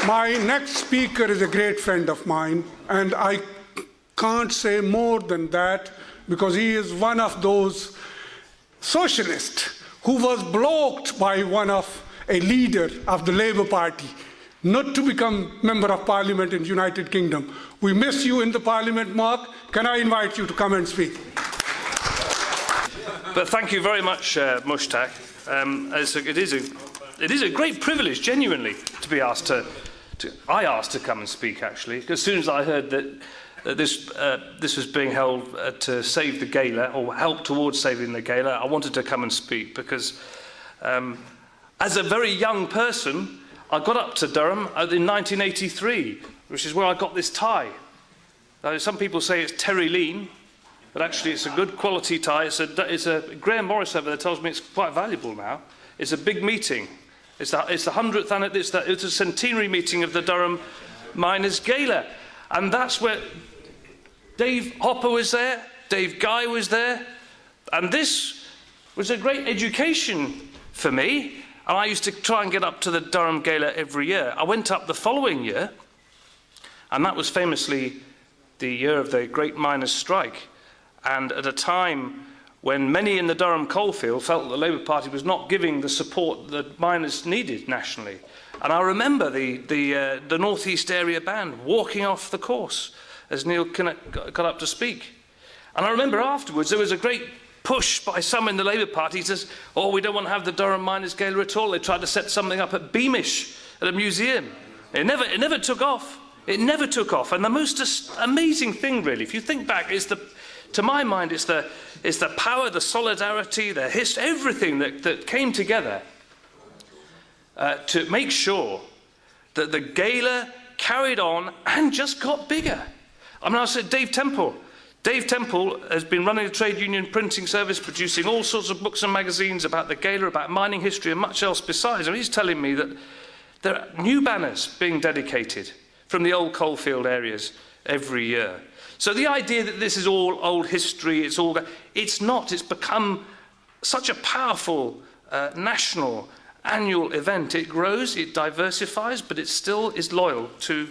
My next speaker is a great friend of mine, and I can't say more than that because he is one of those socialists who was blocked by a leader of the Labour Party not to become Member of Parliament in the United Kingdom. We miss you in the Parliament, Mark. Can I invite you to come and speak? But thank you very much, Mushtaq. It is a great privilege, genuinely, to be asked I asked to come and speak, actually. As soon as I heard that this was being held to save the gala, or help towards saving the gala, I wanted to come and speak because, as a very young person, I got up to Durham in 1983, which is where I got this tie. Some people say it's Terry Lean, but actually it's a good quality tie. It's a Graham Morris over there tells me it's quite valuable now. It's a big meeting. It's the 100th and it's a centenary meeting of the Durham Miners Gala, and that's where Dave Hopper was there, Dave Guy was there, and this was a great education for me. And I used to try and get up to the Durham Gala every year. I went up the following year, and that was famously the year of the Great Miners' Strike. And at a time when many in the Durham coalfield felt that the Labour Party was not giving the support that miners needed nationally. And I remember the North East Area Band walking off the course as Neil got up to speak. And I remember afterwards there was a great push by some in the Labour Party. He says, oh, we don't want to have the Durham Miners Gala at all. They tried to set something up at Beamish at a museum. It never took off. It never took off. And the most amazing thing, really, if you think back, to my mind, it's the power, the solidarity, the history, everything that came together to make sure that the gala carried on and just got bigger. I mean, I said Dave Temple. Dave Temple has been running a trade union printing service, producing all sorts of books and magazines about the gala, about mining history and much else besides. And he's telling me that there are new banners being dedicated from the old coalfield areas every year. So the idea that this is all old history, it's not. It's become such a powerful national annual event. It grows, it diversifies, but it still is loyal to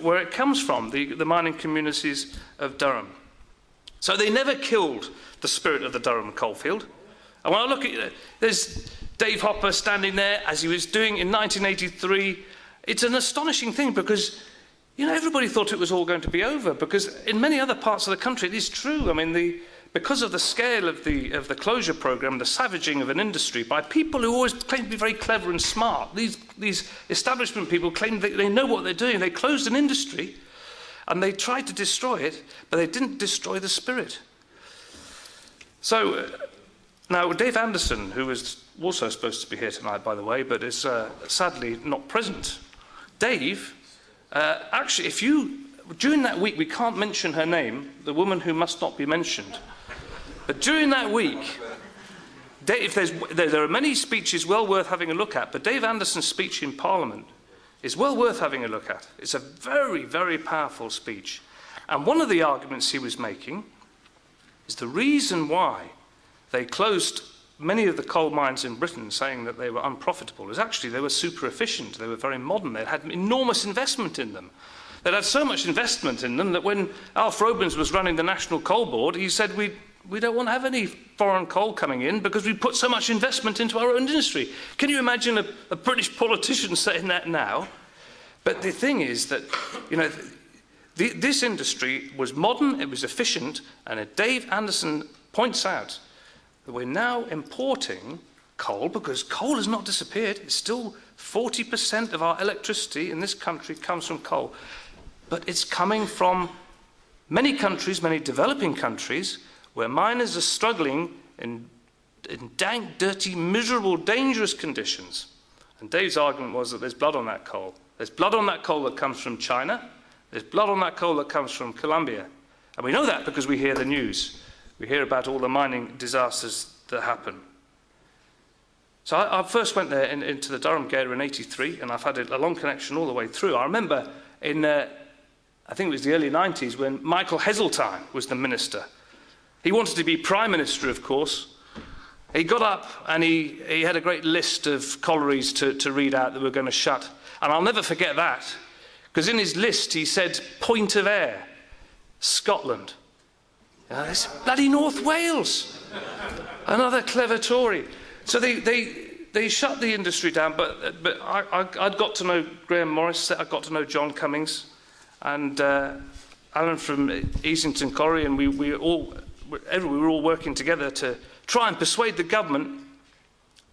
where it comes from, the mining communities of Durham. So they never killed the spirit of the Durham coalfield. And when I look at there's Dave Hopper standing there as he was doing in 1983. It's an astonishing thing because, you know, everybody thought it was all going to be over because in many other parts of the country it is true. I mean, because of the scale of the closure program, the savaging of an industry by people who always claim to be very clever and smart. These establishment people claim that they know what they're doing. They closed an industry and they tried to destroy it, but they didn't destroy the spirit. So now Dave Anderson, who was also supposed to be here tonight, by the way, but is sadly not present. Dave, actually, during that week, we can't mention her name, the woman who must not be mentioned. But during that week, there are many speeches well worth having a look at, but Dave Anderson's speech in Parliament is well worth having a look at. It's a very, very powerful speech. And one of the arguments he was making is the reason why they closed many of the coal mines in Britain, saying that they were unprofitable, is actually they were super efficient, they were very modern, they had enormous investment in them. They'd had so much investment in them that when Alf Robins was running the National Coal Board, he said, we don't want to have any foreign coal coming in because we put so much investment into our own industry. Can you imagine a British politician saying that now? But the thing is that, you know, this industry was modern, it was efficient, and Dave Anderson points out that we're now importing coal because coal has not disappeared. It's still 40% of our electricity in this country comes from coal. But it's coming from many countries, many developing countries, where miners are struggling in dank, dirty, miserable, dangerous conditions. And Dave's argument was that there's blood on that coal. There's blood on that coal that comes from China. There's blood on that coal that comes from Colombia. And we know that because we hear the news. We hear about all the mining disasters that happen. So I first went there into the Durham Gala in '83, and I've had a long connection all the way through. I remember in, I think it was the early 90s, when Michael Heseltine was the minister. He wanted to be Prime Minister, of course. He got up and he had a great list of collieries to read out that were going to shut. And I'll never forget that, because in his list he said point of Ayr, Scotland. It's bloody North Wales. Another clever Tory. So they shut the industry down, but I'd got to know Graham Morris, I got to know John Cummings, and Alan from Easington Colliery, and we were all working together to try and persuade the government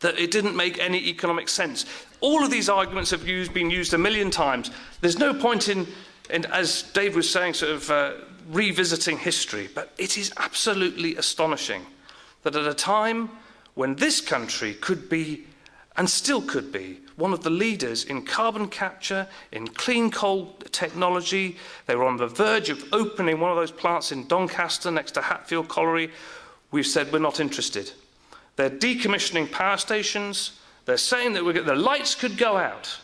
that it didn't make any economic sense. All of these arguments have been used a million times. There's no point in as Dave was saying, sort of revisiting history, but it is absolutely astonishing that at a time when this country could be, and still could be, one of the leaders in carbon capture, in clean coal technology. They were on the verge of opening one of those plants in Doncaster next to Hatfield Colliery. We've said we're not interested. They're decommissioning power stations. They're saying that the lights could go out.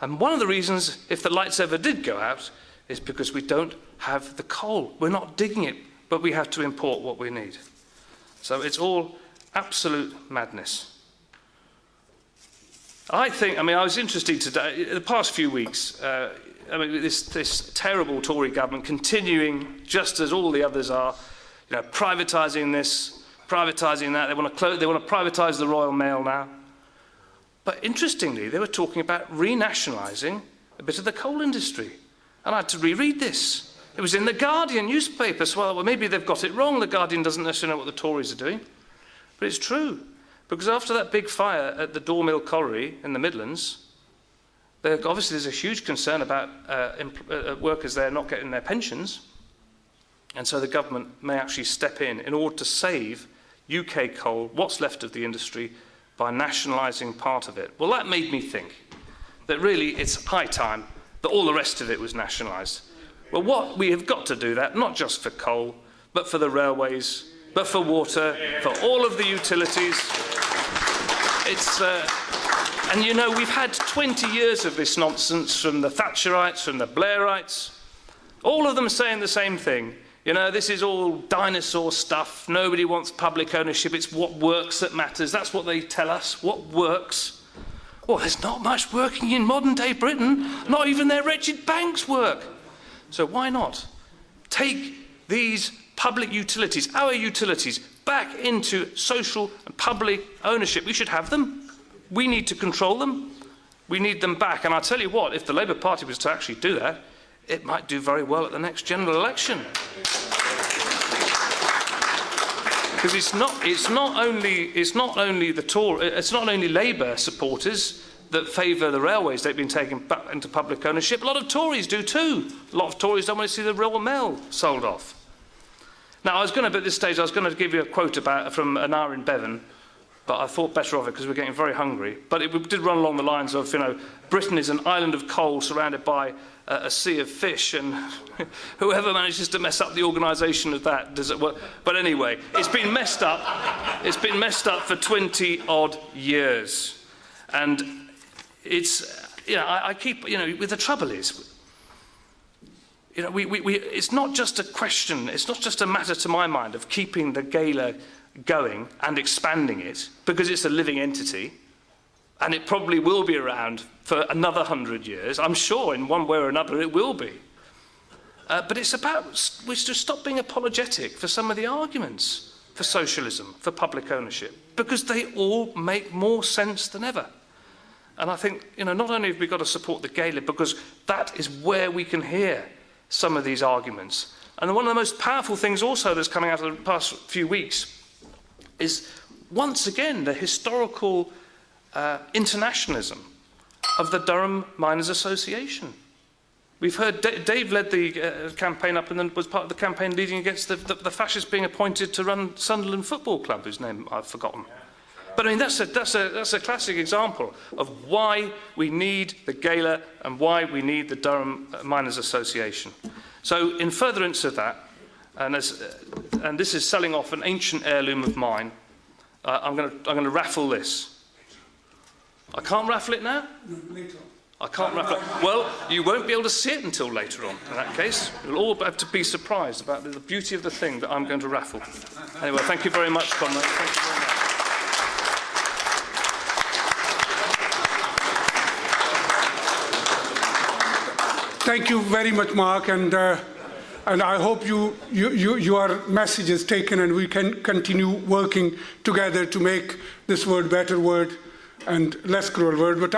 And one of the reasons, if the lights ever did go out, is because we don't have the coal. We're not digging it, but we have to import what we need. So it's all absolute madness. I was interested today, in the past few weeks, this terrible Tory government continuing, just as all the others are, privatising this, privatising that. They want to privatise the Royal Mail now. But interestingly, they were talking about renationalising a bit of the coal industry. And I had to reread this. It was in the Guardian newspaper, so well, maybe they've got it wrong. The Guardian doesn't necessarily know what the Tories are doing. But it's true. Because after that big fire at the Dormill Colliery in the Midlands, obviously there's a huge concern about workers there not getting their pensions. And so the government may actually step in order to save UK coal, what's left of the industry, by nationalising part of it. Well, that made me think that really it's high time that all the rest of it was nationalised. Well, we have got to do that, not just for coal, but for the railways, but for water, for all of the utilities. And we've had 20 years of this nonsense from the Thatcherites, from the Blairites, all of them saying the same thing. This is all dinosaur stuff. Nobody wants public ownership. It's what works that matters. That's what they tell us, what works. Well, there's not much working in modern-day Britain. Not even their wretched banks work. So why not take these public utilities, our utilities, back into social and public ownership? We should have them. We need to control them. We need them back. And I'll tell you what, if the Labour Party was to actually do that, it might do very well at the next general election. Because it's not only Labour supporters that favour the railways they've been taking back into public ownership. A lot of Tories do too. A lot of Tories don't want to see the Royal Mail sold off. Now, at this stage, I was going to give you a quote from an hour in Bevan, but I thought better of it because we're getting very hungry. But it did run along the lines of, Britain is an island of coal surrounded by a sea of fish, and whoever manages to mess up the organisation of that does it work. But anyway, it's been messed up. It's been messed up for 20-odd years. And it's, the trouble is, it's not just a question, it's not just a matter to my mind of keeping the Gala going and expanding it, because it's a living entity, and it probably will be around for another 100 years. I'm sure in one way or another it will be. But it's about, we should stop being apologetic for some of the arguments for socialism, for public ownership, because they all make more sense than ever. And I think, not only have we got to support the Gala, because that is where we can hear some of these arguments. And one of the most powerful things also that's coming out of the past few weeks is, once again, the historical internationalism of the Durham Miners Association. We've heard Dave led the campaign up and then was part of the campaign leading against the fascist being appointed to run Sunderland Football Club, whose name I've forgotten. But that's a classic example of why we need the Gala and why we need the Durham Miners Association. So in furtherance of that, and this is selling off an ancient heirloom of mine, I'm going to raffle this. I can't raffle it now? No, later on. I can't raffle it. Well, you won't be able to see it until later on, in that case. You'll all have to be surprised about the beauty of the thing that I'm going to raffle. Anyway, thank you very much, Conrad. Thank you very much. Thank you very much, Mark, and I hope your message is taken and we can continue working together to make this word a better word and less cruel word. But